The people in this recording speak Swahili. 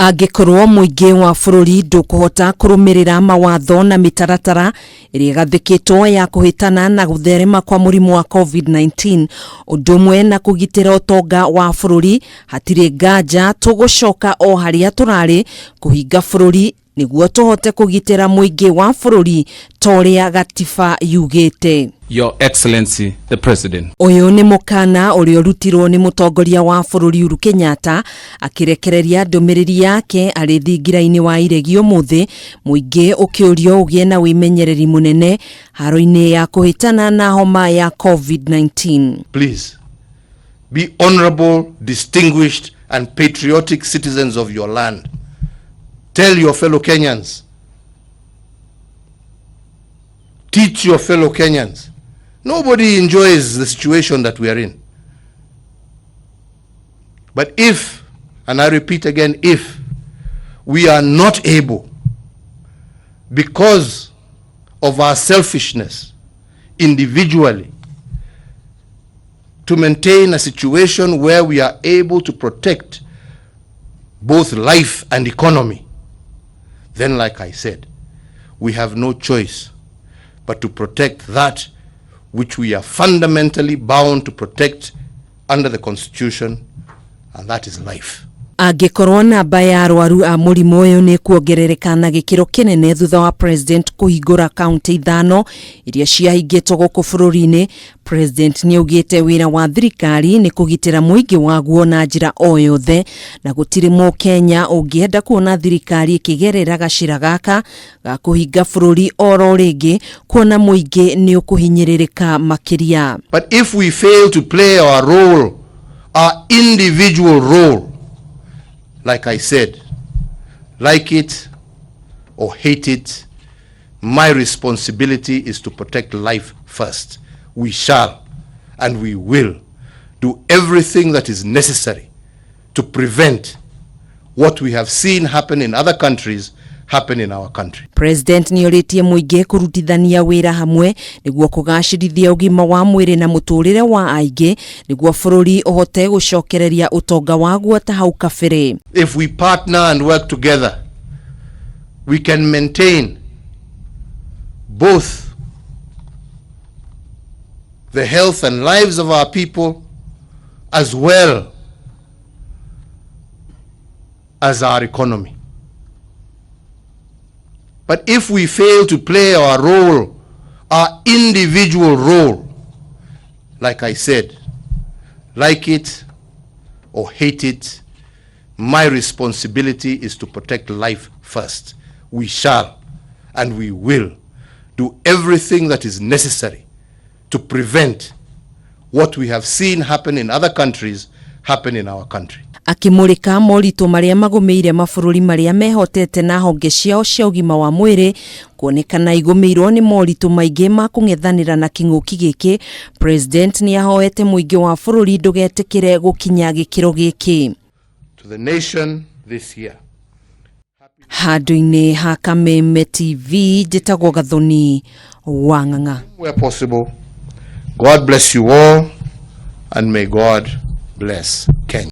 Angĩkorwo mũingĩ wa bũrũri ndũkũhota kũrũmĩrĩra mawatho na mitaratara ĩrĩa ĩgathĩkĩtwo ya kũhĩtana na gũtherema kwa mũrimũ wa COVID-19 ũndũ ũmwe na kũgitĩra ũtonga wa bũrũri, hatirĩ nganja tũgũcoka o haria tũrarĩ kũhinga bũrũri nĩguo tũhote kũgitĩra mũingĩ wa bũrũri torĩa gatiba yugĩte. Your Excellency the President. Ũyũ nĩ Mukaana ũrĩa urutirwo nĩ mũtongoria wa bũrũri Uhuru Kenyatta akĩrekereria ndũmĩrĩri yake arĩ thingira-inĩ wa iregi ũmũthĩ, mũingĩ ũkĩũrio ũgĩe na wĩmenyereri mũnene haro-inĩ ya kũhĩtana na homa ya COVID-19. Please be honorable, distinguished and patriotic citizens of your land. Tell your fellow Kenyans. Teach your fellow Kenyans. Nobody enjoys the situation that we are in. But if, and I repeat again, if we are not able, because of our selfishness individually, to maintain a situation where we are able to protect both life and economy, then, like I said, we have no choice but to protect that which we are fundamentally bound to protect under the Constitution, and that is life. Angĩkorwo namba ya arwaru a mũrimũ ũyũ nĩ kwongerereka na gĩkĩro kĩnene thutha wa President kũhingũra kaunti 5 iria ciahingĩtwo gũkũ bũrũri-inĩ, President nĩaugĩte wĩra wa thirikari nĩ kũgitĩra mũingĩ waguo na njĩra o yothe, na gũtirĩ Mũkenya ũngĩenda kuona thirikari ĩkĩgerera gacĩra gaka ga kũhinga bũrũri oro rĩngĩ, kuona mũingĩ nĩ ũkũhinyĩrĩrĩka makĩria. But if we fail to play our role, our individual role, like I said, like it or hate it, my responsibility is to protect life first. We shall and we will do everything that is necessary to prevent what we have seen happen in other countries happen in our country. President nĩoritie mũingĩ kũrutithania wĩra hamwe nĩguo kũgacĩrithia ũgima wa mwĩrĩ na mũtũrĩre wa aingĩ nĩguo bũrũri ũhote gũcokereria ũtonga waguo ta hau kabere. If we partner and work together, we can maintain both the health and lives of our people as well as our economy. But if we fail to play our role, our individual role, like I said, like it or hate it, my responsibility is to protect life first. We shall and we will do everything that is necessary to prevent what we have seen happen in other countries happen in our country. Akimurika moritũ marĩa magũmĩire mabũrũri marĩa mehotete na honge ciao cia ũgima wa mwĩrĩ kuonekana igũmĩirwo nĩ moritũ maingĩ ma kũng'ethanĩra na kĩng'ũki gĩkĩ, President nĩahoete mũingĩ wa bũrũri ndũgetĩkĩre gũkinya gĩkĩro gĩkĩ. To the nation this year. Handũ-inĩ ha Kameme TV, njĩtagwo Gathoni wa Ng'ang'a. Where possible, God bless you all and may God bless Kenya.